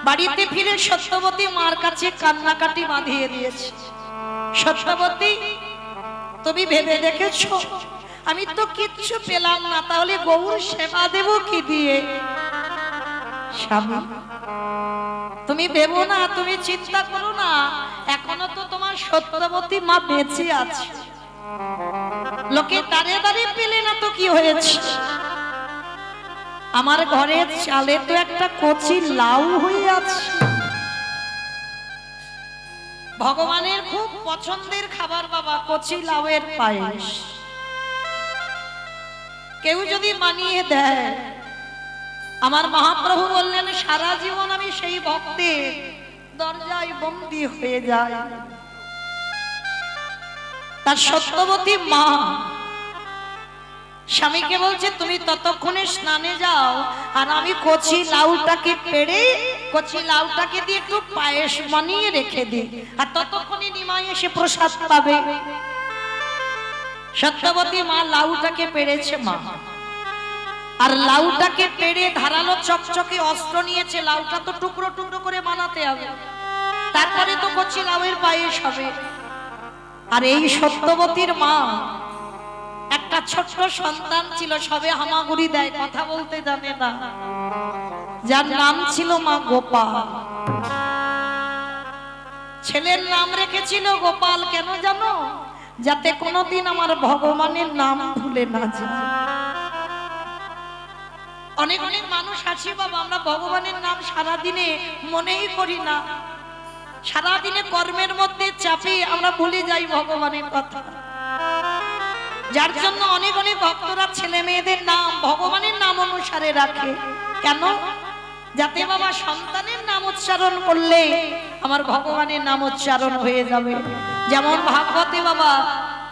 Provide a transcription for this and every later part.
বাড়িতে ফিরে সত্যবতী মার কাছে কান্নাকাটি বাঁধিয়ে দিয়েছে। সত্যবতী, তুমি ভেবে দেখেছো আমি তো কিচ্ছু পেলাম না, তাহলে গৌর সেবা দেব কি দিয়ে? স্বামী, তুমি ভেবো না, তুমি চিন্তা করো না, এখনো তো তোমার সত্যবতী মা বেঁচে আছে। লোকে দাঁড়ে দাঁড়িয়ে পেলে না তো কি হয়েছে? আমার ঘরের চালে তো একটা কচি লাউ হয়ে আছে। ভগবানের খুব পছন্দের খাবার বাবা, কচি লাউয়ের পায়েস। কেউ যদি বানিয়ে দেয়, আমার মহাপ্রভু বললেন সারা জীবন আমি সেই ভক্তের দরজায় বন্দী হয়ে যাই। তার সত্যবতী মা স্বামীকে বলছে তুমি ততক্ষণে স্নানে যাও, আর আমি কচি লাউটাকে পেড়ে কচি লাউটাকে দিয়ে একটু পায়েস বানিয়ে রেখে দিই, আর ততক্ষণে নিমাই এসে প্রসাদ পাবে। সত্যবতী মা লাউটাকে পেড়েছে মা, আর লাউটাকে পেড়ে ধারালো চকচকে অস্ত্র নিয়েছে। লাউটা তো টুকরো টুকরো করে বানাতে হবে, তারপরে তো কচি লাউয়ের পায়েস হবে। আর এই সত্যবতীর মা একটা ছোট্ট সন্তান ছিল, সবে হামাগুড়ি দেয়, কথা বলতে জানে না, যার নাম ছিল মা গোপাল। ছেলের নাম রেখেছিল গোপাল, কেন জানো? যাতে কোনোদিন আমার ভগবানের নাম ভুলে না যায়। অনেক অনেক মানুষ আছি বাবা, আমরা ভগবানের নাম সারাদিনে মনেই করি না, সারাদিনে কর্মের মধ্যে চাপে আমরা ভুলে যাই ভগবানের কথা। যার জন্য অনেক অনেক ভক্তরা ছেলে মেয়েদের নাম ভগবানের নাম অনুসারে রাখে। কেন? যাতে বাবা সন্তানের নাম উচ্চারণ করলে আমার ভগবানের নাম উচ্চারণ হয়ে যাবে। যেমন ভাগবতে বাবা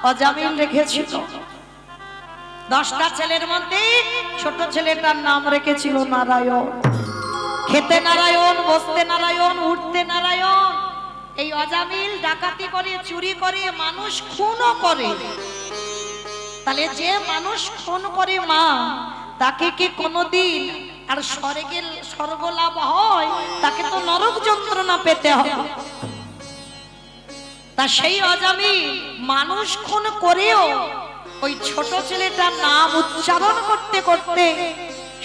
অজামিল রেখেছিল, 10টা ছেলের মধ্যে ছোট ছেলেটার নাম রেখেছিল নারায়ণ। খেতে নারায়ণ, বসতে নারায়ণ, উঠতে নারায়ণ। এই অজামিল ডাকাতি করে, চুরি করে, মানুষ খুনও করে। তাহলে যে মানুষ খুন করে মা, তাকে কি কোনোদিন আর স্বর্গ লাভ হয়? তাকে তো নরক যন্ত্রণা পেতে হবে। তা সেই অজামিল মানুষ খুন করেও ওই ছোট ছেলেটার নাম উচ্চারণ করতে করতে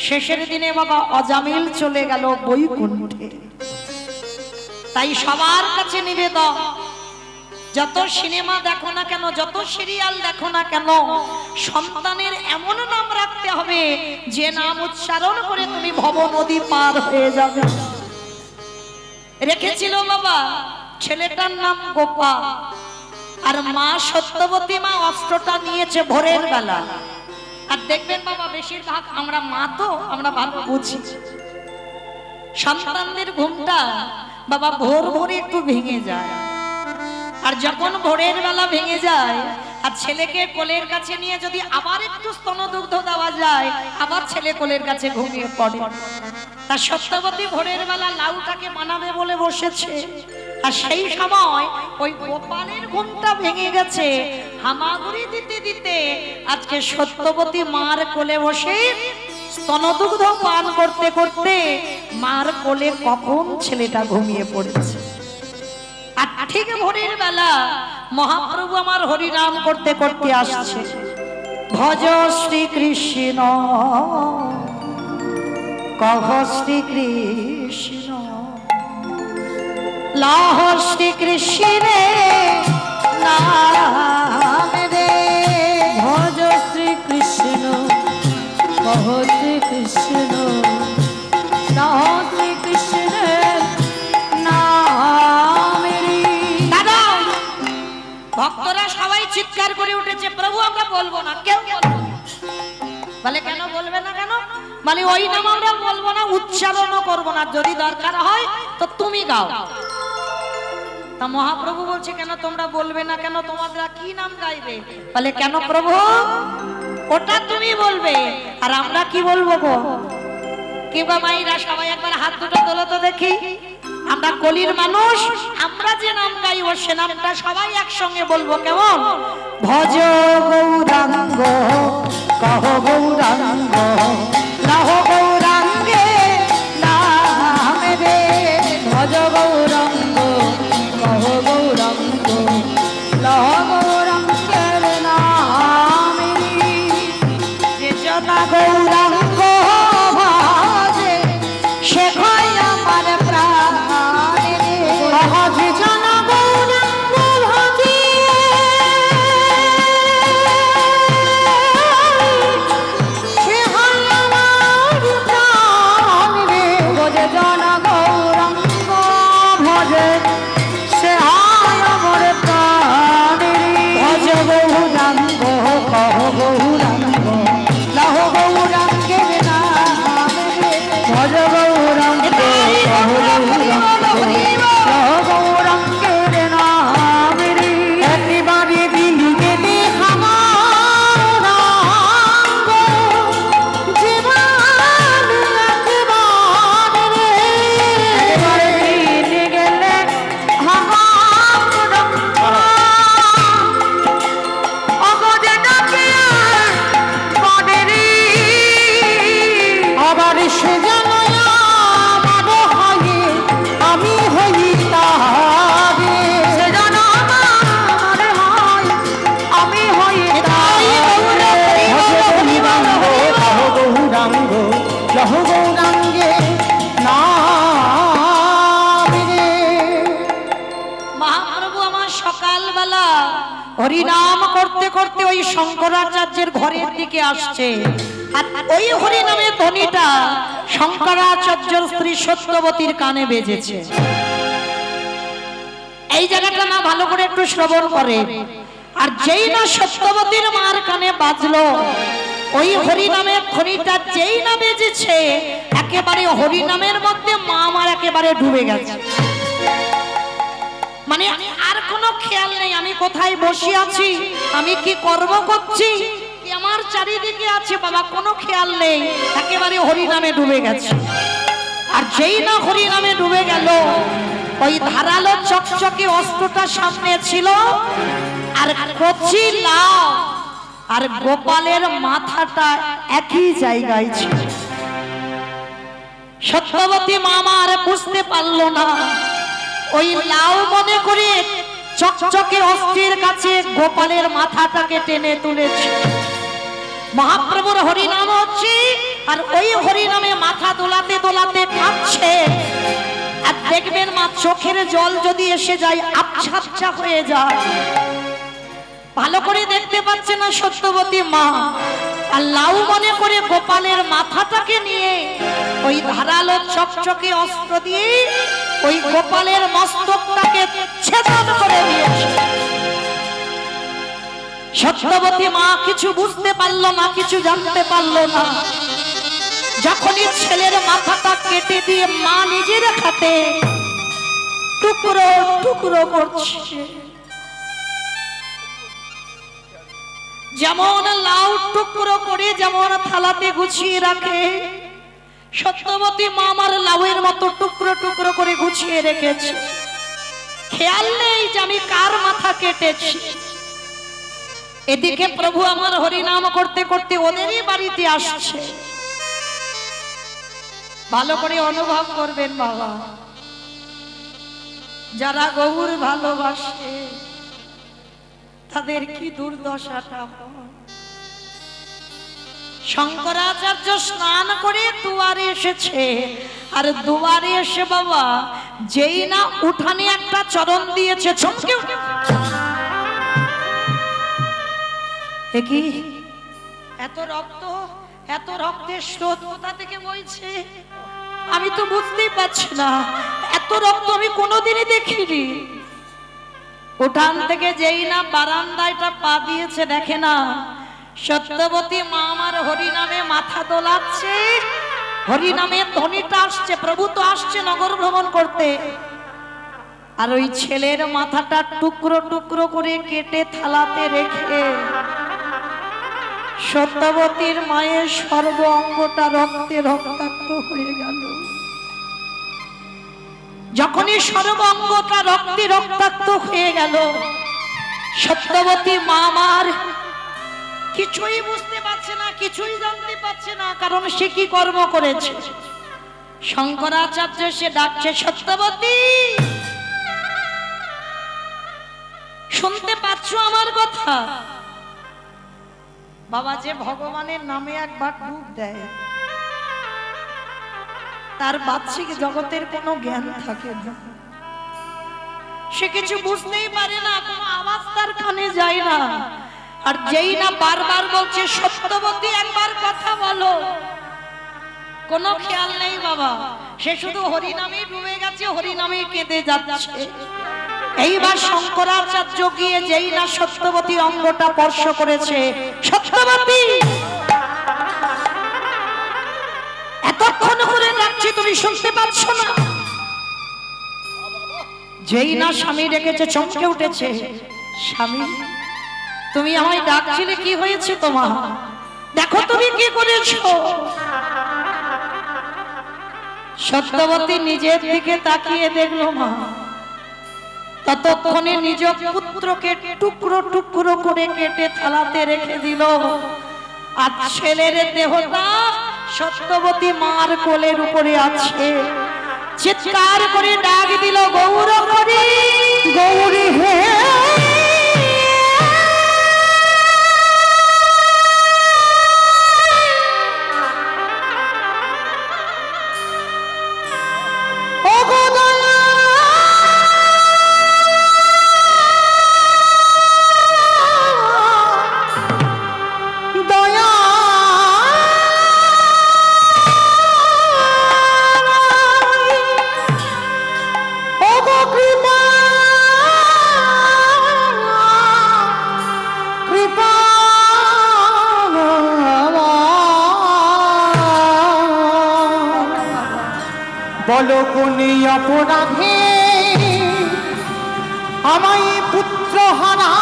শেষের দিনে বাবা অজামিল চলে গেল বৈকুণ্ঠে। তাই সবার কাছে নিবেদন, যত সিনেমা দেখো না কেন, যত সিরিয়াল দেখো না কেন, সন্তানের এমন নাম রাখতে হবে যে নাম উচ্চারণ করে তুমি ভব নদী পার হয়ে যাবে। রেখেছিল বাবা ছেলেটার নাম গোপাল, আর মা সত্যবতী মা অস্ত্রটা নিয়েছে ভোরের বেলা। আর দেখবেন বাবা বেশিরভাগ আমরা মা তো আমরা ভালো বুঝি, সন্তানদের ঘুমটা বাবা ভোর ভোরে একটু ভেঙে যায়। আর যখন ভোরের বেলা ভেঙে যায় আর ছেলেকে কোলের কাছে নিয়ে যদি আবার একটু স্তনদুগ্ধ দেওয়া যায়, আবার ছেলে কোলের কাছে ঘুমিয়ে পড়ে। তার সত্যবতী ভোরের বেলা লাউটাকে বানাবে বলে বসেছে, আর সেই সময় ওই গোপালের ঘুমটা ভেঙে গেছে। হামাগুড়ি দিতে দিতে আজকে সত্যবতী মার কোলে বসে স্তনদুগ্ধ পান করতে করতে মার কোলে কখন ছেলেটা ঘুমিয়ে পড়েছে। আর ঠিক ভোরের বেলা মহাপ্রভু আমার হরিনাম করতে করতে আসছে। ভজ শ্রীকৃষ্ণ কহ শ্রীকৃষ্ণ লাহ শ্রীকৃষ্ণে নাম রে। ভজ শ্রীকৃষ্ণ কহ শ্রীকৃষ্ণ লাহ শ্রীকৃষ্ণের নাম রে। দাদা ভক্তরা সবাই চিৎকার করে উঠেছে, প্রভু আমরা বলবো না, কেউ বলবো না। বলে কেন বলবে না? কেন মানে ওই নাম আমরা বলবো না, উচ্চারণও করবো না, যদি দরকার হয় তো তুমি গাও। তা মহাপ্রভু বলছে কেন তোমরা বলবে না? কেন তোমরা কি নাম গাইবে? বলে কেন প্রভু, ওটা তুমি বলবে, আর আমরা কি বলবো গো? কিংবা মাইরা সবাই একবার হাত দুটো তোলো তো দেখি। আমরা কলির মানুষ, আমরা যে নাম গাইব সে নামটা সবাই একসঙ্গে বলবো, কেমন? ভজ গৌরাঙ্গ কহ গৌরাঙ্গ লাহ গৌরাঙ্গে নাম রে। হরিনাম করতে করতে ওই শঙ্করাচার্যের ঘরের দিকে আসছে, আর ওই হরিনামের ধ্বনিটা শঙ্করাচার্যের স্ত্রী সত্যবতীর কানে বেজেছে। এই জায়গাটা না ভালো করে একটু শ্রবণ করে। আর যেই না সত্যবতীর মার কানে বাজলো, ওই হরিনামের ধ্বনিটা যেই না বেজেছে, একেবারে হরিনামের মধ্যে মা আমার একেবারে ডুবে গেছে। মানে আর কোনো খেয়াল নেই আমি কোথায় বসে আছি, আমি কি কর্ম করছি, কি আমার চারিদিকে আছে, বাবা কোনো খেয়াল নেই, একেবারে হরিনামে ডুবে গেছে। আর যেই না হরিনামে ডুবে গেল, ওই ধারালো চকচকে অস্ত্রটা সামনে ছিল, আর কচি লাউ আর গোপালের মাথাটা একই জায়গায় ছিল। সত্যবতী মামা আর বুঝতে পারলো না, ওই লাউ মনে করে চকচকে অস্ত্রের কাছে গোপালের মাথাটাকে টেনে তুলেছে। মহাপ্রভুর হরিনাম হচ্ছে, আর ওই হরিনামে মাথা দোলাতে দোলাতে কাঁপছে। আর দেখবেন মা, চোখের জল যদি এসে যায় আবছা আবছা হয়ে যায়, ভালো করে দেখতে পাচ্ছে না সত্যবতী মা। আর লাউ মনে করে গোপালের মাথাটাকে নিয়ে ওই ধারালো চকচকে অস্ত্র দিয়ে ওই গোপালের মস্তকটাকে ছেদন করে দিয়েছে। সত্যবতী মা কিছু বুঝতে পারলো না, কিছু জানতে পারলো না। যখনই ছেলের মাথাটা কেটে দিয়ে মা নিজের হাতে টুকরো টুকরো করছে, যেমন লাউ টুকরো করে যেমন থালাতে গুছিয়ে রাখে, সত্যবতী মা আমার লাউয়ের মতো টুকরো টুকরো করে গুছিয়ে রেখেছে। খেয়াল নেই যে আমি কার মাথা কেটেছি। এদিকে প্রভু আমার হরিনাম করতে করতে ওদেরই বাড়িতে আসছে। ভালো করে অনুভব করবেন বাবা, যারা গৌর ভালোবাসে তাদের কি দুর্দশাটা হয়। শঙ্করাচার্য স্নান করে দুয়ারে এসেছে, আর দুয়ারে এসে বাবা যেই না উঠানে একটা চরণ দিয়েছে, চমকে কি এত রক্ত, এত রক্তের স্রোত কোথা থেকে বইছে আমি তো বুঝতেই পারছি না। এত রক্ত আমি কোনোদিনই দেখিনি। উঠান থেকে যেই না বারান্দায়টা পা দিয়েছে, দেখে না সত্যবতী মা আমার হরিনামে মাথা দোলাচ্ছে, হরিনামের ধ্বনিটা আসছে। প্রভু তো আসছে নগর ভ্রমণ করতে, আর ওই ছেলের মাথাটা টুকরো টুকরো করে কেটে থালাতে রেখে সত্যবতীর মায়ের সর্ব অঙ্গটা রক্তে রক্তাক্ত হয়ে গেল। যখনই সর্ব অঙ্গটা রক্তে রক্তাক্ত হয়ে গেল, সত্যবতী মা আমার কিছুই বুঝতে পারছে না, কিছুই জানতে পারছে না, কারণ সে কি কর্ম করেছে। শঙ্করাচার্য সে ডাকছে, সত্যবতী শুনতে পাচ্ছ আমার কথা? বাবা যে ভগবানের নামে একবার ডুব দেয়, তার বাহ্যিক জগতের কোনো জ্ঞান থাকে না, সে কিছু বুঝতেই পারে না, কোনো আওয়াজ তার কানে যায় না। আর যেই না বারবার বলছে সত্যবতী একবার কথা বলো, কোনো খেয়াল নেই বাবা, সে শুধু হরিনামে ডুবে গেছে, হরিনামে কেঁদে যাচ্ছে। এইবার শঙ্করাচার্য গিয়ে যেই না সত্যবতীর অঙ্গটা স্পর্শ করেছে, সত্যবতী এতক্ষণ করে ডাকছি তুমি শুনতে পাচ্ছ না? যেই না স্বামী ডেকেছে চমকে উঠেছে, স্বামী তুমি আমায় ডাকছিলে, কি হয়েছে তোমার? দেখো তুমি কি করেছো। সত্যবতী নিজের দিকে তাকিয়ে দেখলো মা, ততক্ষণে নিজ পুত্রকে টুকরো টুকরো করে কেটে থালাতে রেখে দিল, আর ছেলের দেহটা সত্যবতী মার কোলের উপরে আছে। চিৎকার করে ডাক দিল, গৌর হরি, গৌরী হে। বলো কোন অপরাধে আমায় পুত্র হারা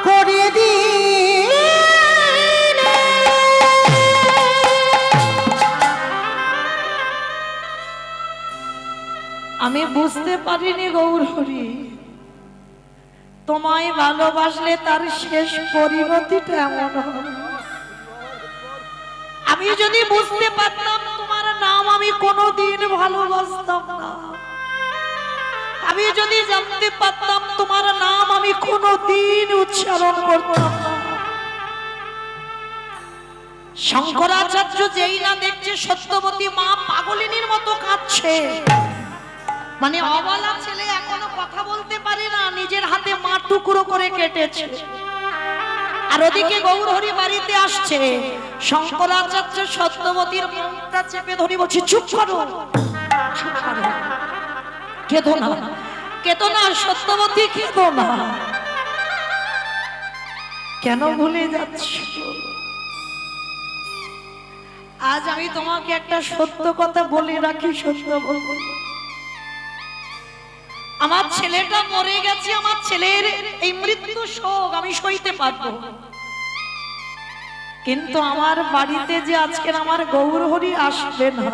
করে দিলে। আমি বুঝতে পারিনি গৌরহরি, তোমায় ভালোবাসলে তার শেষ পরিণতিটা এমন হবে। আমি যদি বুঝতে পারতাম তোমার নাম আমি কোনোদিন ভালোবাসতাম না। আমি যদি জানতে পারতাম তোমার নাম আমি কোনোদিন উচ্চারণ করতাম না। শঙ্করাচার্য যেই না দেখছে সত্যবতী মা পাগলিনীর মতো কাঁদছে, মানে অবলা ছেলে এখনো কথা বলতে পারে না, নিজের হাতে মা টুকরো করে কেটেছে। আর ওদিকে গৌরহরি বাড়িতে আসছে, শঙ্করাচার্য সত্যবতীর মুখটা চেপে ধরে বলছে চুপ করো, চুপ করো, কেঁদো না, কেঁদো না সত্যবতী, কেঁদো না। কেন ভুলে যাচ্ছ? আজ আমি তোমাকে একটা সত্য কথা বলে রাখি, সত্য বলবো। আমার ছেলেটা মরে গেছে, আমার ছেলের এই মৃত্যু শোক আমি সইতে পারবো, কিন্তু আমার বাড়িতে যে আজকের আমার গৌরহরি আসবে না,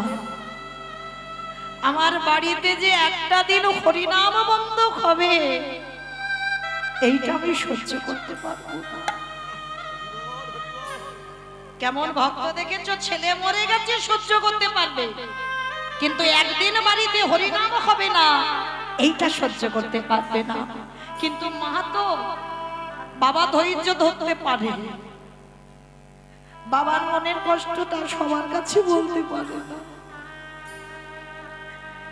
আমার বাড়িতে যে একটা দিন হরিনাম বন্ধ হবে, এইটা আমি সহ্য করতে পারবো না। কেমন ভক্ত দেখেছো, ছেলে মরে গেছে সহ্য করতে পারবে, কিন্তু একদিন বাড়িতে হরিনাম হবে না, এইটা সহ্য করতে পারবে না। কিন্তু মাহাতো বাবা ধৈর্য ধরতে পারে, বাবার মনের কষ্টটা সবার কাছে বলতে পারে না,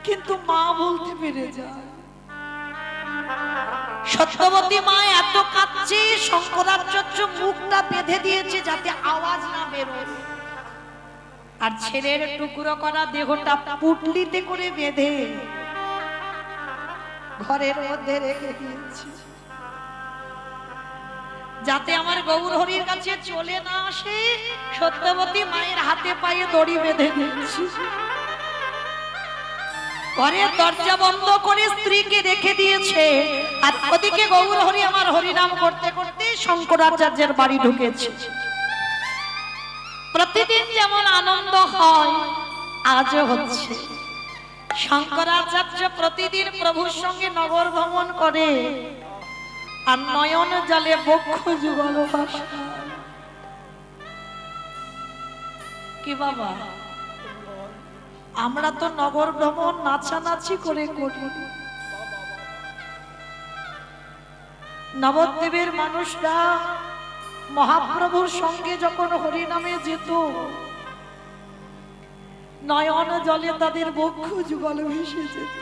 কিন্তু মা বলতে পেরে যায়। সত্যবতী মা এত কাঁদছে, শঙ্করাচার্য মুখটা বেঁধে দিয়েছে যাতে আওয়াজ না বেরোয়, আর ছেলের টুকরো করা দেহটা পুটলিতে করে বেঁধে ঘরের মধ্যে রেখে দিয়েছি, যাতে আমার গৌরহরির কাছে চলে না আসে। সত্যবতী মায়ের হাতে পায়ে দড়ি বেঁধে দিয়েছি, ঘরের দরজা বন্ধ করে স্ত্রীকে রেখে দিয়েছে, আর ওদিকে গৌরহরি আমার হরিনাম করতে করতে শঙ্করাচার্যের বাড়ি ঢুকেছে। প্রতিদিন যেমন আনন্দ হয় আজও হচ্ছে। শঙ্করাচার্য প্রতিদিন প্রভুর সঙ্গে নগর ভ্রমণ করে, আর নয়ন জলে বক্ষ যুগল ভাষায়। কি বাবা, আমরা তো নগর ভ্রমণ নাচানাচি করে করি, নবদ্বীপের মানুষরা মহাপ্রভুর সঙ্গে যখন হরিনামে যেত, নয়ন জলে তাদের বক্ষ যুগল ভেসে যেত।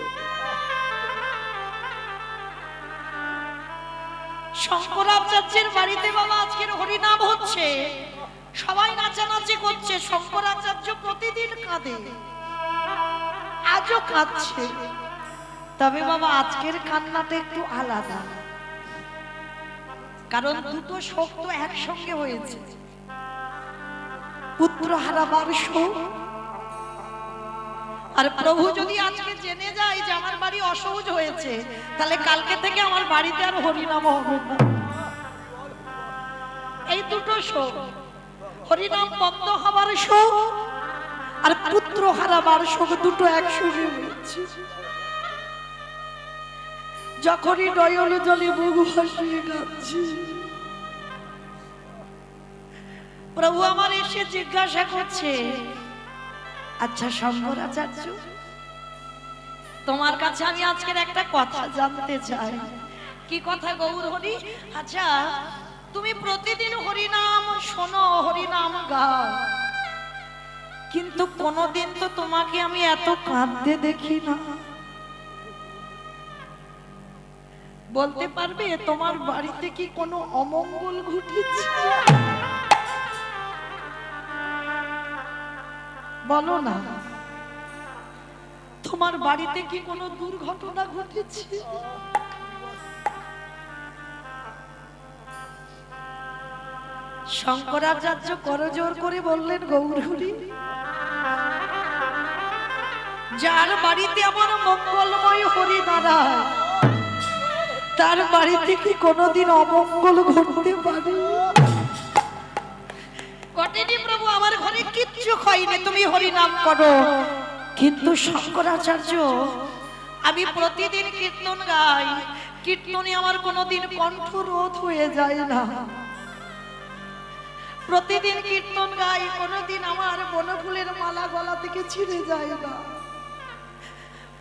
শঙ্করাচার্যের বাড়িতে বাবা আজকের হরিনাম হচ্ছে, সবাই নাচানাচি করছে, শঙ্করাচার্য প্রতিদিন কাঁদে, আজও কাঁদছে। তবে বাবা আজকের কান্নাটা একটু আলাদা, কারণ দুটো শোক তো একসঙ্গে হয়েছে, পুত্র হারাবার শোক, আর প্রভু যদি আজকে জেনে যায় যে আমার বাড়ি অসহজ হয়েছে, তাহলে কালকে থেকে আমার বাড়িতে আর হরিনাম হবে না। এই দুটো শোক, হরিনাম বন্ধ হবার শোক আর পুত্র হারাবার শোক, দুটো একসঙ্গে হয়েছে। যখনই নয়ন জলে বুক ভাসিয়ে কাঁদছি, প্রভু আমার এসে জিজ্ঞাসা করছে, আচ্ছা শঙ্করাচার্য, তোমার কাছে আমি আজকের একটা কথা জানতে চাই। কি কথা গৌরহরি? আচ্ছা তুমি প্রতিদিন হরিনাম শোনো, হরিনাম গাও, কিন্তু কোনোদিন তো তোমাকে আমি এত কাঁদতে দেখি না। বলতে পারবে তোমার বাড়িতে কি কোনো অমঙ্গল ঘটেছে? বলো না, তোমার বাড়িতে কি কোনো দুর্ঘটনা ঘটেছে? শঙ্করাচার্য করজোর করে বললেন, গৌরহরি, যার বাড়িতে আমার মঙ্গলময় হরি দাঁড়ায় তার বাড়িতে কি কোনোদিন অমঙ্গল ঘটতে পারে? ঘটেনি প্রভু, আমার ঘরে কিচ্ছু হয়নি, তুমি হরি নাম করো। কিন্তু শঙ্করাচার্য, আমি প্রতিদিন কীর্তন গাই, কীর্তনে আমার কোনোদিন কণ্ঠ রোধ হয়ে যায় না। প্রতিদিন কীর্তন গাই, কোনোদিন আমার বনফুলের মালা গলা থেকে ছিঁড়ে যায় না।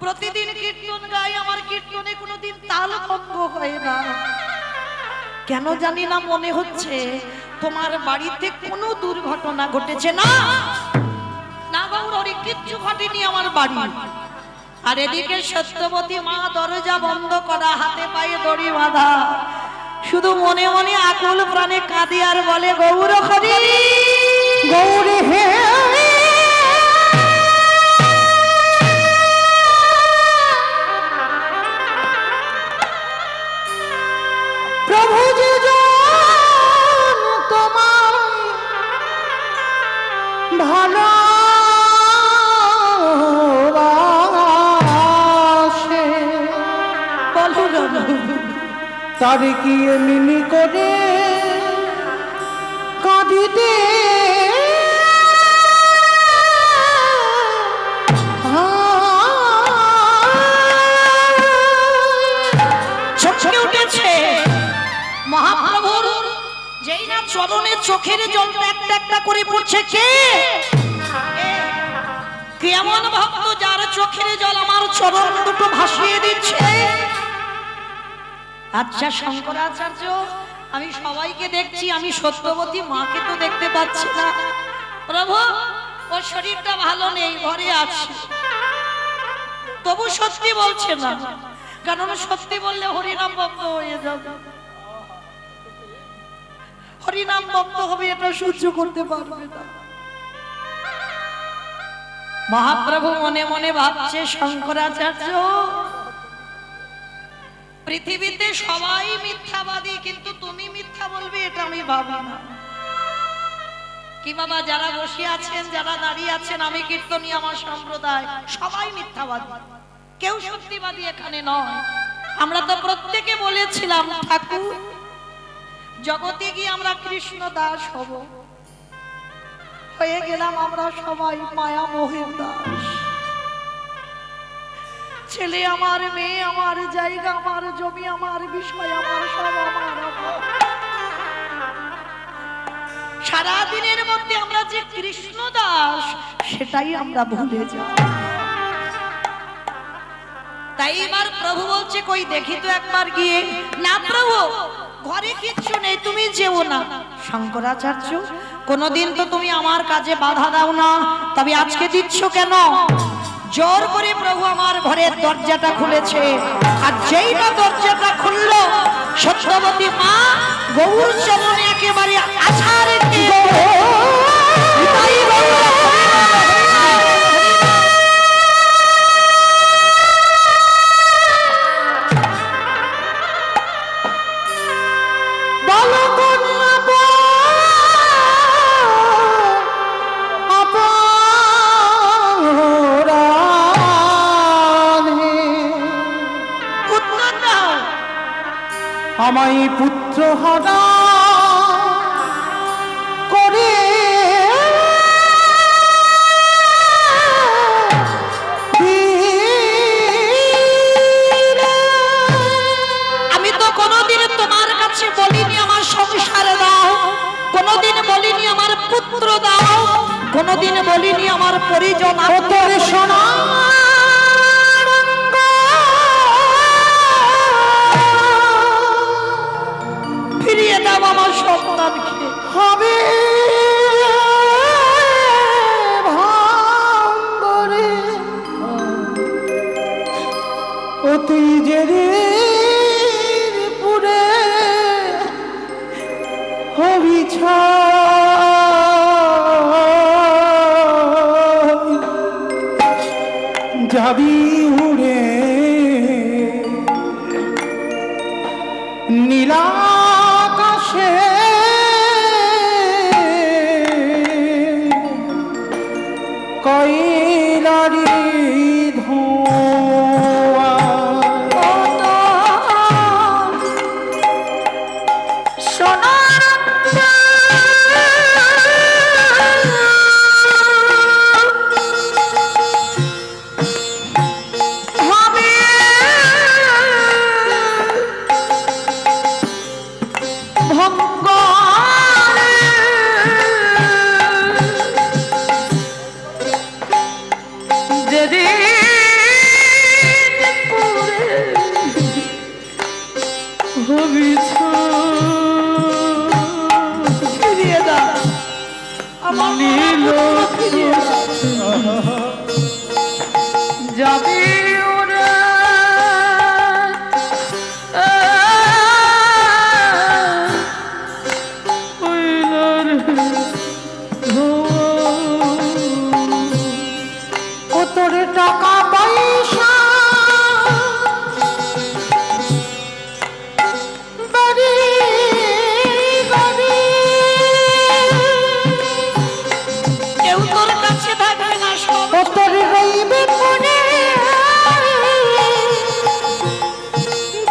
প্রতিদিন কীর্তন গাই, আমার কীর্তনে কোনোদিন তাল ভঙ্গ হয় না। কেন জানি না মনে হচ্ছে তোমার বাড়িতে কোনো দুর্ঘটনা ঘটেছে। না না গৌরহরি, কিচ্ছু ঘটেনি আমার বাড়ি। আর এদিকে সত্যবতী মা দরজা বন্ধ করা, হাতে পায়ে দড়ি বাঁধা, শুধু মনে মনে আকুল প্রাণে কাঁদে আর বলে, গৌরহরি, গৌরী হে, প্রভু যে জন তোমার ভালোবাসে, বলো না, তার কি এমনি করে কাঁদিতে চমকে উঠেছে মহাপ্রভুর, যেই না চরণে চোখের জলটা একটা একটা করে পড়ছে। কে কেমন ভক্ত যার চোখের জল আমার চরণ দুটো ভাসিয়ে দিচ্ছে? আচ্ছা শঙ্করাচার্য, আমি সবাইকে দেখছি, আমি সত্যবতী মাকে তো দেখতে পাচ্ছি না। প্রভু, ওর শরীরটা ভালো নেই, ঘরে আছে। তবু সত্যি বলছে না, কারণ সত্যি বললে হরিনাম বন্ধ হয়ে যাবে। হরিনাম বন্ধ হবে, এটা সহ্য করতে পারবে না। মহাপ্রভু মনে মনে ভাবছে, শঙ্করাচার্য, পৃথিবীতে সবাই মিথ্যাবাদী, কিন্তু তুমি মিথ্যা বলবে এটা আমি ভাবি না। কি বাবা, যারা বসে আছেন, যারা দাঁড়িয়ে আছেন, আমি কীর্তনী, আমার সম্প্রদায়, সবাই মিথ্যাবাদী, কেউ সত্যিবাদী এখানে নয়। আমরা তো প্রত্যেকে বলেছিলাম, ঠাকুর, জগতে গিয়ে আমরা কৃষ্ণ দাস হব, হয়ে গেলাম আমরা সবাই মায়া মোহের দাস। ছেলে আমার, মেয়ে আমার, জায়গা আমার, জমি আমার, বিষয় আমার, সব আমার। সারা দিনের মধ্যে আমরা যে কৃষ্ণ দাস, সেটাই আমরা ভুলে যাই। তাই এবার প্রভু বলছে, কই দেখি তো একবার গিয়ে। না প্রভু, ঘরে কিচ্ছু নেই, তুমি যেও না। শঙ্করাচার্য, কোনদিন তো তুমি আমার কাজে বাধা দাও না, তবে আজকে দিচ্ছ কেন? জোর করে প্রভু আমার ঘরের দরজাটা খুলেছে, আর যেই না দরজাটা খুললো, সত্যবতী মা গৌর চরণে একেবারে আছাড় দিয়ে আমায় পুত্র হারা করে আমি তো কোনোদিন তোমার কাছে বলিনি আমার সংসার দাও, কোনোদিন বলিনি আমার পুত্র দাও, কোনোদিন বলিনি আমার পরিজন সোনা ফিরিয়ে দাও আমার সন্তানকে। হবে ভাঙ্গরে অতি জেরে পুরে হবিছ যাবি উড়ে নীলাকাশে কয়লারি ধোঁয়া ফিরিয়ে দাও আমার ফিরিয়ে দাও যাবে ওরা ও তোর টাকা পয়সা বাড়ি গাড়ি কেউ তোর কাছে থাকবে না সব ও তোর রইবে মনে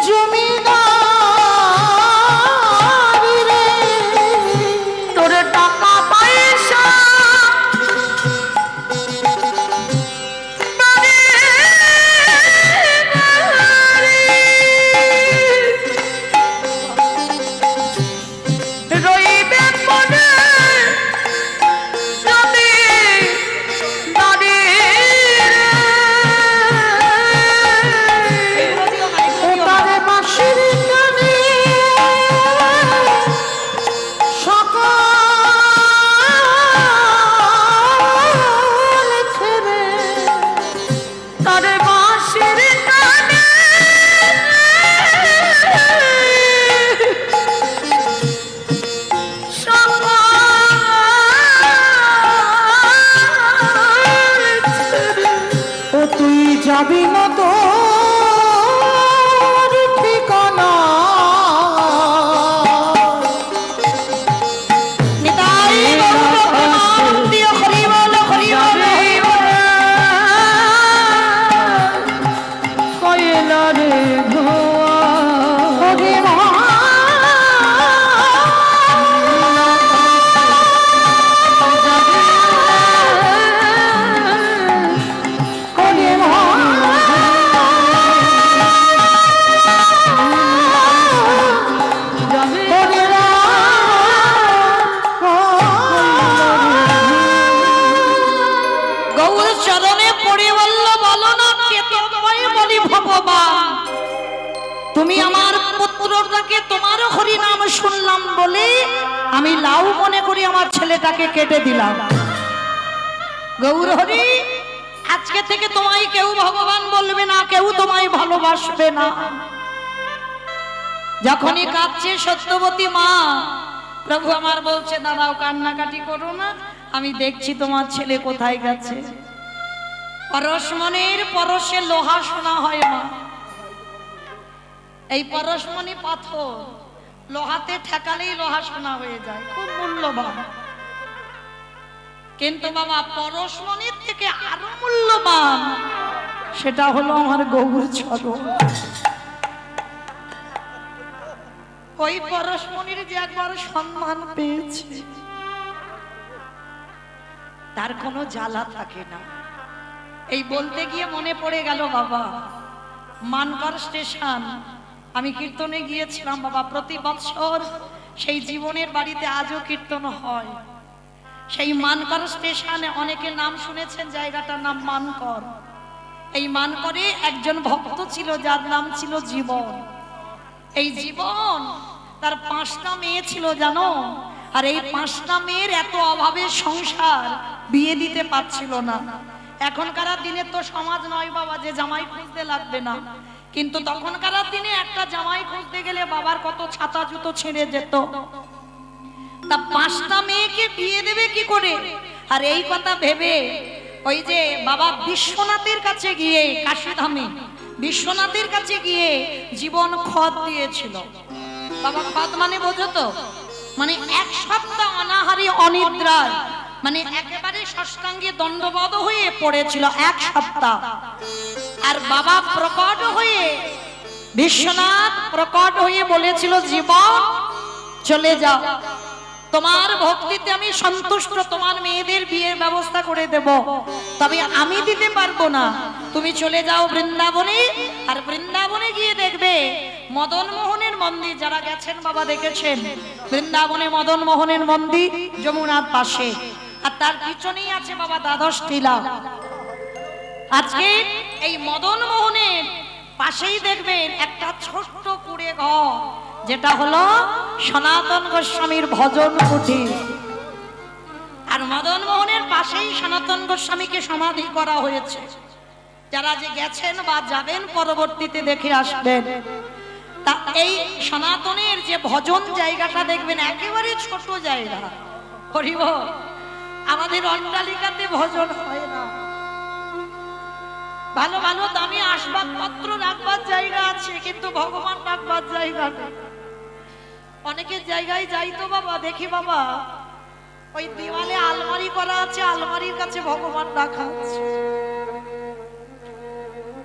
জমিদারি রে তোর টাকা পয়সা রইবে মনে যদি দাঁড়ি ও তারে বাঁশির টানে সকাল ছেড়ে তার বাঁশির টানে ও তুই যাবি না তোর ঠিকানা নিতাই গৌর প্রণাম দিও হরি বল হরি বল হরি বল। কয়লারে ধোয়া হরে মা হরে মা যাবে হরে মা গৌর চরণে পড়ে বলল বলো না কে তোমায় বলি ভগবান তুমি আমার পুত্রটাকে তোমার হরি নাম শুনলাম বলে আমি লাউ মনে করি আমার ছেলেটাকে কেটে দিলাম গৌর হরি আজকে থেকে তোমায় কেউ ভগবান বলবে না কেউ তোমায় ভালোবাসবে না যখনই কাঁদছে সত্যবতী মা প্রভু আমার বলছে দাঁড়াও কান্নাকাটি করো না আমি দেখছি তোমার ছেলে কোথায় গেছে পরশমণির পরশে লোহা সোনা হয় মা এই পরশমণি পাথর লোহাতে ঠেকালেই লোহা সোনা হয়ে যায় খুব মূল্যবান কিন্তু বাবা পরশমণির থেকে আরো মূল্যবান সেটা হলো আমার গৌর চরণ ওই পরশমণির যে একবার সম্মান পেয়েছে তার কোনো জ্বালা থাকে না এই বলতে গিয়ে মনে পড়ে গেল বাবা মানকর স্টেশন আমি কীর্তনে গিয়েছিলাম বাবা প্রতি বছর সেই জীবনের বাড়িতে আজও কীর্তন হয় সেই মানকর স্টেশনে অনেকে নাম শুনেছেন জায়গাটার নাম মানকর এই মানকরে একজন ভক্ত ছিল যার নাম ছিল জীবন এই জীবন তার 5টা মেয়ে ছিল জানো আর এই 5টা মেয়ের এত অভাবের সংসার বিয়ে দিতে পারছিল না এখনকার দিনে তো সমাজ নয় বাবা যে জামাই খুঁজতে লাগবে না কিন্তু তখনকার দিনে একটা জামাই খুঁজতে গেলে বাবার কত ছাতা জুতো ছেড়ে যেত তা 5টা মেয়েকে বিয়ে দেবে কি করে আর এই কথা ভেবে ওই যে বাবা বিশ্বনাথের কাছে গিয়ে কাশীধামে বিশ্বনাথের কাছে গিয়ে জীবন খত দিয়েছিল বাবা খত মানে বোঝো তো মানে 1 সপ্তাহ অনাহারি অনিদ্রায় মানে একেবারে ষষ্ঠাঙ্গে দণ্ডবদ্ধ হয়ে পড়েছিল 1 সপ্তাহ। আর বাবা প্রকট হয়ে, বিশ্বনাথ প্রকট হয়ে বলেছিল, জীবন চলে যাও, তোমার ভক্তিতে আমি সন্তুষ্ট, তোমার মেয়েদের বিয়ের ব্যবস্থা করে দেব, তবে আমি দিতে পারবো না, তুমি চলে যাও বৃন্দাবনে। আর বৃন্দাবনে গিয়ে দেখবে মদন মোহনের মন্দির, যারা গেছেন বাবা দেখেছেন, বৃন্দাবনে মদন মোহনের মন্দির যমুনার পাশে, আর তার পিছনেই আছে বাবা দ্বাদশ টিলা। আজকে এই মদন মোহনের পাশেই দেখবেন একটা ছোট্ট কুড়ে ঘর, যেটা হলো সনাতন গোস্বামীর ভজন কুটির। আর মদন মোহনের পাশেই সনাতন গোস্বামীকে সমাধি করা হয়েছে। যারা যে গেছেন বা যাবেন পরবর্তীতে দেখে আসবেন। তা এই সনাতনের যে ভজন জায়গাটা দেখবেন একেবারে ছোট জায়গা। হরি বল। আমাদের অট্টালিকাতে ভজন হয় না, ভালো ভালো দামি আসবাবপত্র রাখবার জায়গা আছে, কিন্তু ভগবান রাখবার জায়গা নেই। অনেকের জায়গায় যাই তো বাবা, দেখি বাবা ওই দেওয়ালে আলমারি করা আছে, আলমারির কাছে ভগবান রাখা আছে।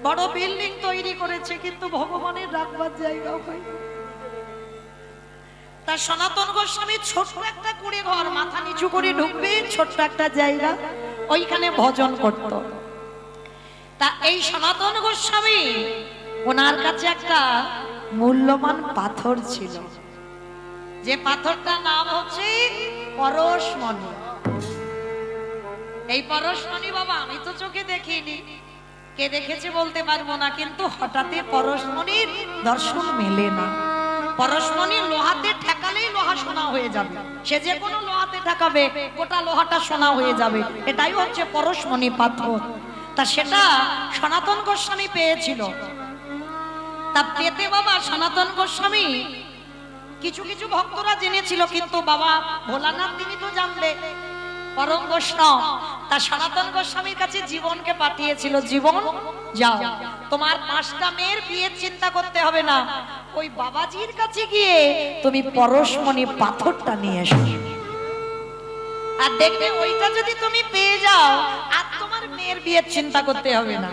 বড় বিল্ডিং তৈরি করেছে, কিন্তু ভগবানের রাখবার জায়গা হয় না। তার সনাতন গোস্বামী ছোট্ট একটা কুড়ে ঘর, মাথা নিচু করে ঢুকবে, ছোট্ট একটা জায়গা, ওইখানে ভজন করত। তা এই সনাতন গোস্বামী, ওনার কাছে একটা মূল্যবান পাথর ছিল, যে পাথরটার নাম হচ্ছে পরশমণি। এই পরশমণি বাবা আমি তো চোখে দেখিনি, কে দেখেছে বলতে পারবো না, কিন্তু হঠাৎই পরশমণির দর্শন মেলে না। পরশমণি লোহাতে ঠেকালেই লোহা সোনা হয়ে যাবে, সে যে কোনো লোহাতে ঠেকাবে গোটা লোহাটা সোনা হয়ে যাবে, এটাই হচ্ছে পরশমণি পাথর। তা সেটা সনাতন গোস্বামী পেয়েছিল। তা পেতে বাবা সনাতন গোস্বামী, কিছু কিছু ভক্তরা জেনেছিল, কিন্তু বাবা ভোলানাথ তিনি তো জানলে পরম বৈষ্ণব। তা সনাতন গোস্বামীর কাছে জীবনকে পাঠিয়েছিল, জীবন যাও, তোমার 5টা মেয়ের বিয়ের চিন্তা করতে হবে না, ওই বাবাজির কাছে গিয়ে তুমি পরশমণি পাথরটা নিয়ে এসো, আর দেখবে ওইটা যদি তুমি পেয়ে যাও আর তোমার মেয়ের বিয়ের চিন্তা করতে হবে না।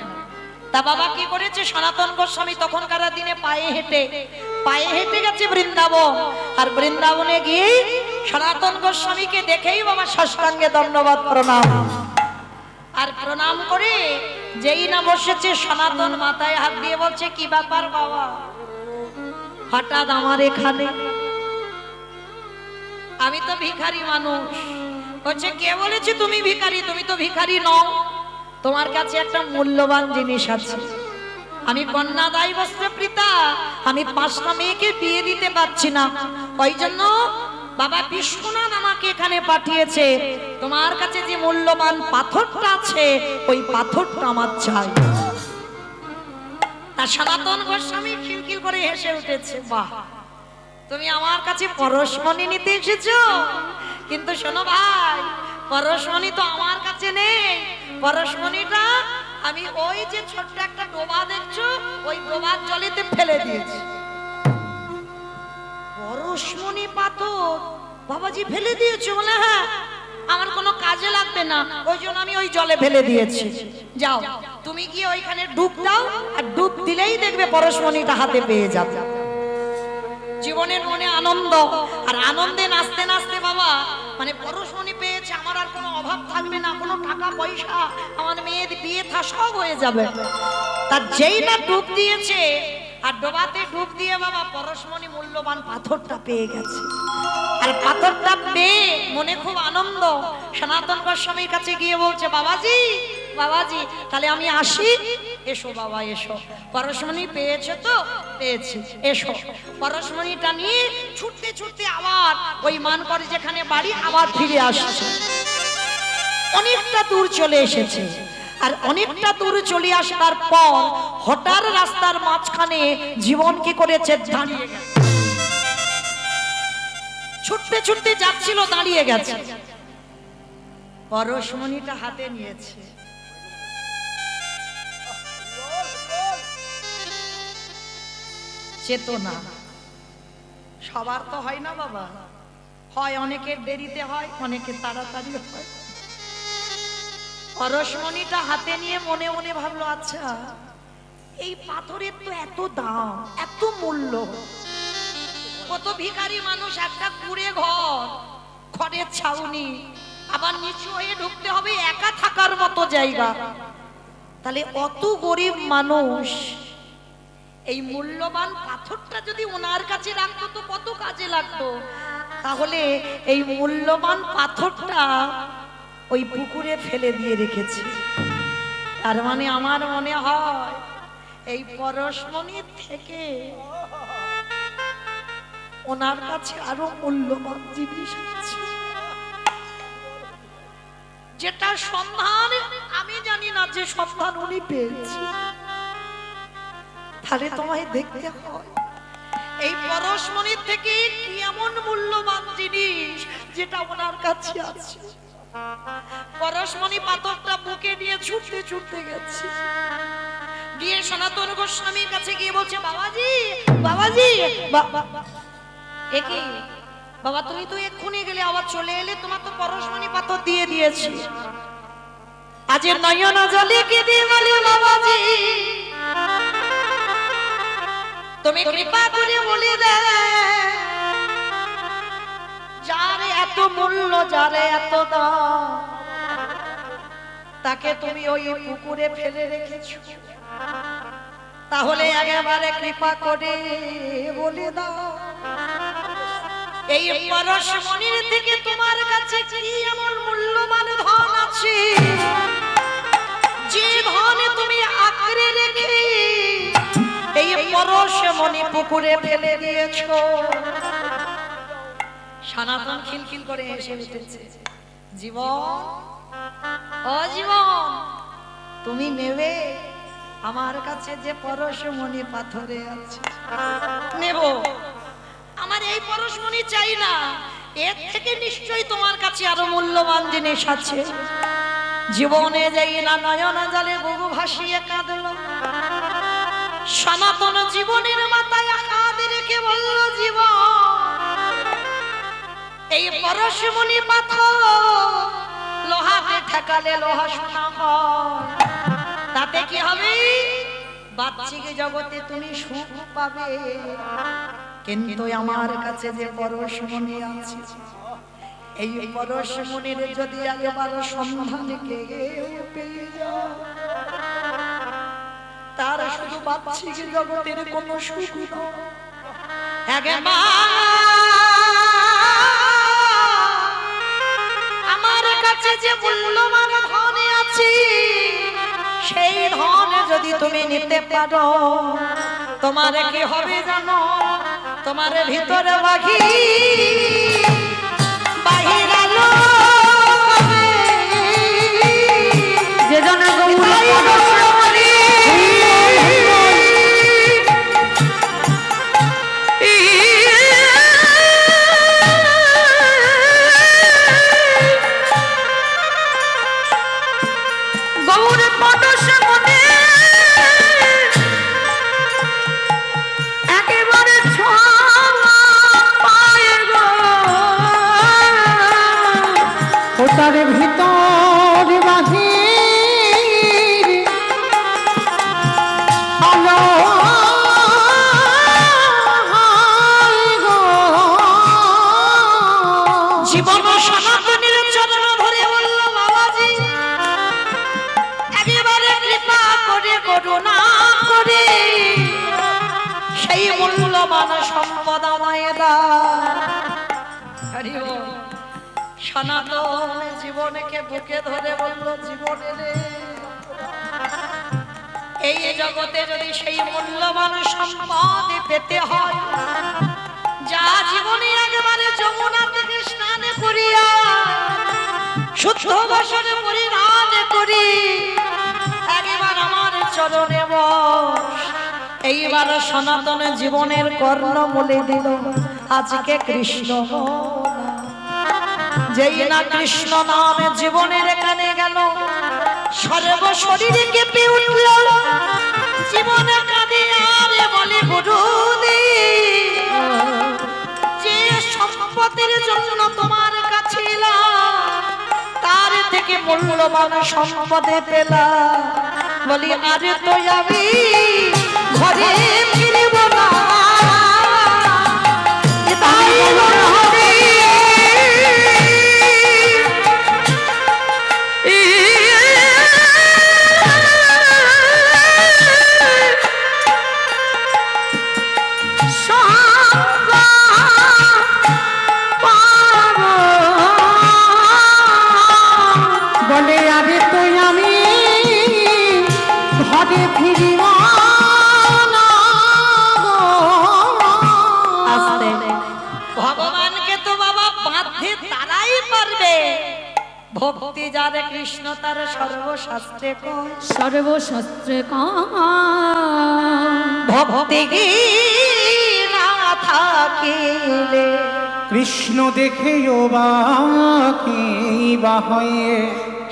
তা বাবা কি করেছে, সনাতন গোস্বামী তখনকার দিনে পায়ে হেঁটে গেছে বৃন্দাবন। আর বৃন্দাবনে গিয়ে সনাতন গোস্বামীকে দেখেই বাবা ষষ্ঠাঙ্গে দণ্ডবত প্রণাম। আর প্রণাম করে যেই না বসেছে, সনাতন মাথায় হাত দিয়ে বলছে, কি ব্যাপার বাবা হঠাৎ আমার এখানে? আমি তো ভিখারি মানুষ। বলছে, কে বলেছে তুমি ভিখারি? তুমি তো ভিখারি নও, তোমার কাছে একটা মূল্যবান জিনিস আছে। আমি কন্যাদায়ী বস্ত্রপ্রীতা, আমি 5টা মেয়েকে বিয়ে দিতে পারছি না, ওই জন্য বাবা বিশ্বনাথ আমাকে এখানে পাঠিয়েছে, তোমার কাছে যে মূল্যবান পাথরটা আছে ওই পাথরটা আমার চাই। তা সনাতন গোস্বামী খিলখিল করে হেসে উঠেছে, বাহ, তুমি আমার কাছে পরশমণি নিতে এসেছো? কিন্তু শোনো ভাই, পরশমণি তো আমার কাছে নেই, পরশমণিটা আমি ওই যে ছোট্ট একটা ডোবা দেখছো, ওই ডোবার জলেতে ফেলে দিয়েছি। পরশমণি পাথর বাবাজি ফেলে দিয়েছো? বলে হ্যাঁ, আমার কোনো কাজে লাগবে না, ওই জন্য আমি ওই জলে ফেলে দিয়েছি। যাও তুমি গিয়ে ওইখানে ডুব দাও, আর ডুব দিলেই দেখবে পরশমণিটা হাতে পেয়ে যাবে। জীবনের মনে আনন্দ, আর আনন্দে নাচতে নাচতে বাবা মানে পরশমণি পেয়েছে, আমার আর কোনো অভাব থাকবে না, কোনো টাকা পয়সা, আমার মেয়ের বিয়ে থা সব হয়ে যাবে। তার যেই না ডুব দিয়েছে, আর ডোবাতে ডুব দিয়ে বাবা পরশমণি মূল্যবান পাথরটা পেয়ে গেছে। আর পাথরটা পেয়ে মনে খুব আনন্দ, সনাতন গোস্বামীর কাছে গিয়ে বলছে, বাবাজি বাবাজি তাহলে আমি আসি? এসো বাবা এসো, পরশমণি পেয়েছো তো? পেয়েছি, এসো। পরশমণিটা নিয়ে ছুটতে ছুটতে আবার ওই মানকর যেখানে বাড়ি আবার ফিরে আসছে। অনেকটা দূর চলে এসেছে, আর অনেকটা দূর চলে আসার পর হঠাৎ রাস্তার মাঝখানে জীবন কি করেছে, দাঁড়িয়ে গেছে। ছুটতে ছুটতে যাচ্ছিল, দাঁড়িয়ে গেছে, পরশমণিটা হাতে নিয়েছে। চেতনা সবার তো হয় না বাবা, হয় অনেকের দেরিতে হয়, অনেকের তাড়াতাড়ি হয়। পরশমণিটা হাতে নিয়ে মনে মনে ভাবলো, আচ্ছা এই পাথরের তো এত দাম, এত মূল্য, কত ভিখারি মানুষ, একটা কুড়ে ঘর, খড়ের ছাউনি, আবার নিচু হয়ে ঢুকতে হবে, একা থাকার মতো জায়গা, তাহলে অত গরিব মানুষ এই মূল্যবান পাথরটা যদি ওনার কাছে রাখতো তো কত কাজে লাগতো। তাহলে এই মূল্যবান পাথরটা ওই পুকুরে ফেলে দিয়ে রেখেছি। তার মানে আমার মনে হয় এই পরশমণির থেকে ওনার কাছে আরো মূল্যবান জিনিস আছে, যেটা সন্ধান আমি জানি না, যে সন্ধান উনি পেয়েছে। তাহলে তোমায় দেখতে হয় এই পরশমণির থেকে কি এমন মূল্যবান জিনিস যেটা ওনার কাছে আছে। পরশমণি পাথরটা বুকে নিয়ে ছুটতে ছুটতে গেছে, গিয়ে সনাতন গোস্বামীর কাছে গিয়ে বলছে, বাবাজি বাবাজি, একে বাবা তুমি তো এক্ষুনি গেলে, আবার চলে এলে, তোমার তো পরশমণি পাথর দিয়ে দিয়েছি। আজ নয়না জলে কেঁদে বলে, বাবাজি তুমি কৃপা করে বলে দে, যার এত মূল্য, যার এত দাম, তাকে তুমি ওই পুকুরে ফেলে রেখেছো, তাহলে একেবারে কৃপা করে বলে দাও এই পরশমণির থেকে তোমার কাছে কি এমন মূল্যবান ধন আছে, যে ধন তুমি আঁকড়ে রেখে এই পরশমণি পুকুরে ফেলে দিয়েছো। সনাতন খিলখিল করে হেসে উঠেছে, জীবন ও জীবন, তুমি নেবে আমার কাছে যে পরশমণি পাথরে আছে? নেব, আমার এই পরশমণি চাই না, এর থেকে নিশ্চয়ই তোমার কাছে আরো মূল্যবান জিনিস আছে। জীবনে যাই না নয়না জলে বুবু ভাসিয়ে কাঁদল, সনাতন জীবনের মাথায় হাত রেখে বলল, জীবন এই পরশমণি পাথর লোহাতে ঠেকালে লোহা সোনা হয়, তাতে কি হবে? বাহ্যিক জগতে তুমি সুখ পাবে, কিন্তু আমার কাছে যে পরশমণি আছে, এই পরশমণির যদি একবার সন্ধান পেয়ে যাও, তার শুধু বাহ্যিক জগতের কোনো সুখ নয়, আমার কাছে যে মূল্যবান ধন আছে, সেই ধন যদি তুমি নিতে পারো, তোমার কি হবে জানো? তোমার ভিতরে বাঘি বাহির আলো হবে, যে জন গৌর পরশমণি গৌর পরশমণি একেবারে ছোঁয়া পায় গো, ও তার ভিতর বাহির আলো গো। জীবন সনাতনীর চরণ ধরে বলল, বাবাজি একেবারে কৃপা করে করুণা করে সেই মূল্যবান সম্পদ আমায় দাও। সনাতন জীবনকে বুকে ধরে বলল, জীবনে রে, এই জগতে যদি সেই মূল্যবান সম্পদ পেতে হয়, যা জীবনে একেবারে যমুনা থেকে স্নান করিয়া শুদ্ধ বসনে পরিধান করি একবার আমার চরণে বস। এইবার সনাতন জীবনের কর্ণ বলে দিল, আজকে কৃষ্ণ যেই না কৃষ্ণ নামে জীবনের কানে গেল, সর্ব শরীরে কেঁপে উঠল, জীবনে কাঁদে আর বলে, গুরুদেব যে সম্পদের জন্য তোমার কাছে এলাম, তার থেকে থেকে মূল্যবান সম্পদে পেলাম, বলি আরে তো আমি ঘরে ফিরব না, তাই মনে হবে বলে আরে তুই আমি ঘরে ফিরিব না গো। আস্তে ভগবানকে তো বাবা বাঁধতে তারাই পারবে, ভক্তি যার কৃষ্ণ তার সর্বশাস্ত্রে কয়, সর্বশাস্ত্রে ভক্তি কি না থাকিলে কৃষ্ণ দেখে বা হয়ে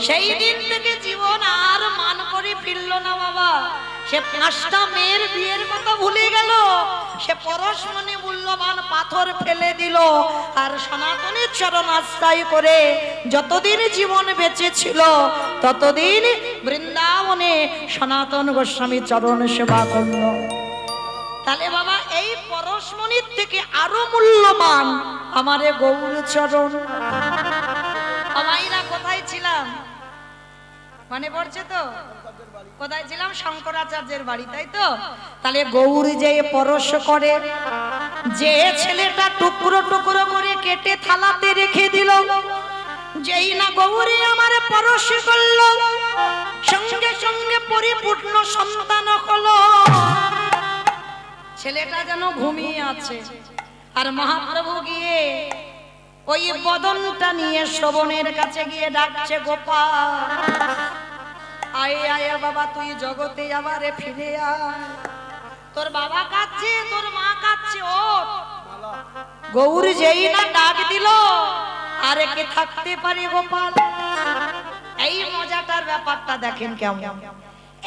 সেই দিন থেকে জীবন আর মান করে ফিরল না বাবা। সে 5টা মেয়ের বিয়ের কথা ভুলে গেল, সে পরশমণি মূল্যবান পাথর ফেলে দিল, আর সনাতনের চরণ আশ্রয় করে যতদিন জীবন বেঁচে ছিল ততদিন বৃন্দাবনে সনাতন গোস্বামী চরণ সেবা করল। তাহলে বাবা এই পরশমণির থেকে আরো মূল্যবান আমারে গৌর চরণ। আমাইরা কোথায় ছিলাম মনে পড়ছে তো? কোথায় ছিলাম? শঙ্করাচার্যের বাড়ি, তাই তো? তাহলে গৌর যে পরশ করে, যে ছেলেটা টুকরো টুকরো করে কেটে থালাতে রেখে দিল, যেই না গৌরী আমার পরশ করলো, সঙ্গে সঙ্গে পরিপূর্ণ সন্তান হলো। ছেলেটা যেন ঘুমিয়ে আছে, আর মহাপ্রভু গিয়ে ওই বদনটা নিয়ে শ্রবণের কাছে গিয়ে ডাকছে, গোপাল আয় আয় বাবা, তুই জগতে আবারে ফিরে আয়, তোর বাবা কাঁদছে, তোর মা কাঁদছে, ও গৌর যেই না ডাক দিল, আরে কে থাকতে পারে গোপাল। এই মজাটার ব্যাপারটা দেখেন কেমন।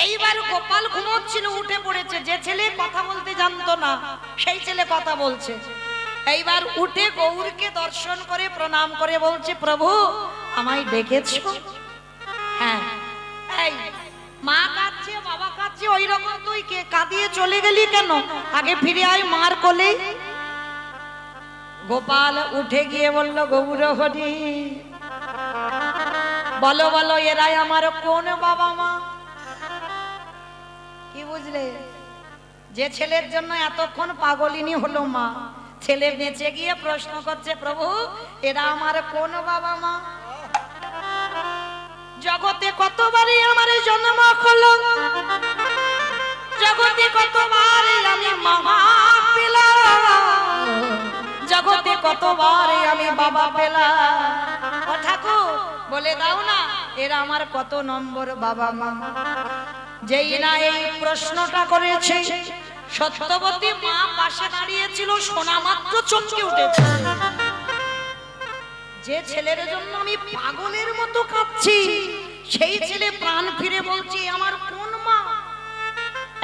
এইবার গোপাল ঘুমোচ্ছিল, উঠে পড়েছে। যে ছেলে কথা বলতে জানতো না সেই ছেলে কথা বলছে। এইবার উঠে গৌরকে দর্শন করে প্রণাম করে বলছে, প্রভু আমায় ডেকেছো? হ্যাঁ। এই মা কাঁদছে, বাবা কাঁদছে, ওই রকম তুই কে কাঁদিয়ে চলে গেলি কেন? আগে ফিরে আয় মার কোলে। গোপাল উঠে গিয়ে বলল, গৌর হরি বলো বলো, এরাই আমার কোন বাবা মা? কি বুঝলে? যে ছেলের জন্য এতক্ষণ পাগলিনী হলো মা, ছেলে বেঁচে গিয়ে প্রশ্ন করছে, প্রভু এরা আমার কোন বাবা মা? জগতে কতবারই আমার জন্ম হলো, জগতে কতবারই আমি মা পেলাম, জগতে কতবারই আমি বাবা পেলাম। ও ঠাকুর বলে দাও না, এরা আমার কত নম্বর বাবা মা? যেই না এই প্রশ্নটা করেছে, সত্যবতী মা পাশে দাঁড়িয়েছিল, শোনা মাত্র চমকে উঠেছে। যে ছেলের জন্য আমি পাগলের মতো কাঁদছি, সেই ছেলে প্রাণ ফিরে বলছি আমার কোন মা?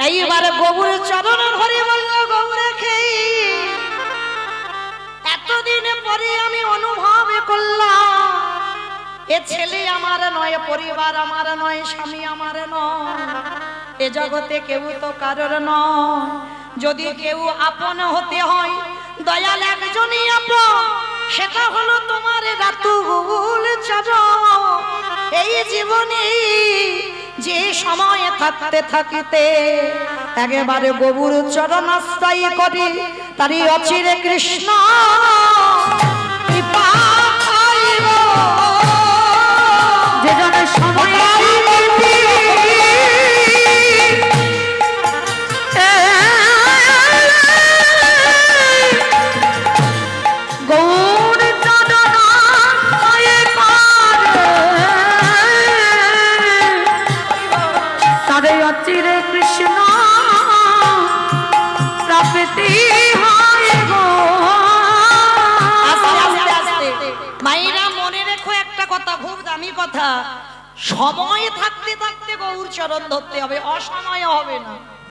এইবার গৌরের চরণ ধরে বলল, গৌরে খেয়ে এতদিন পরে আমি অনুভব করলাম, এ ছেলে আমার নয়, পরিবার আমার নয়, স্বামী আমার নয়, এ জগতে কেউ তো কারোর নয়। যদি কেউ আপন হতে হয়, দয়াল একজনই আপন, সেটা হলো তোমার রাতুল চরণ। এই জীবনে যে সময় থাকতে থাকিতে একেবারে গৌর চরণ আশ্রয় করি, তারই অচিরে কৃষ্ণ কৃপা পাইব। যে জন সময় সময় থাকতে থাকতে গৌর চরণ ধরতে হবে, অসময় হবে না।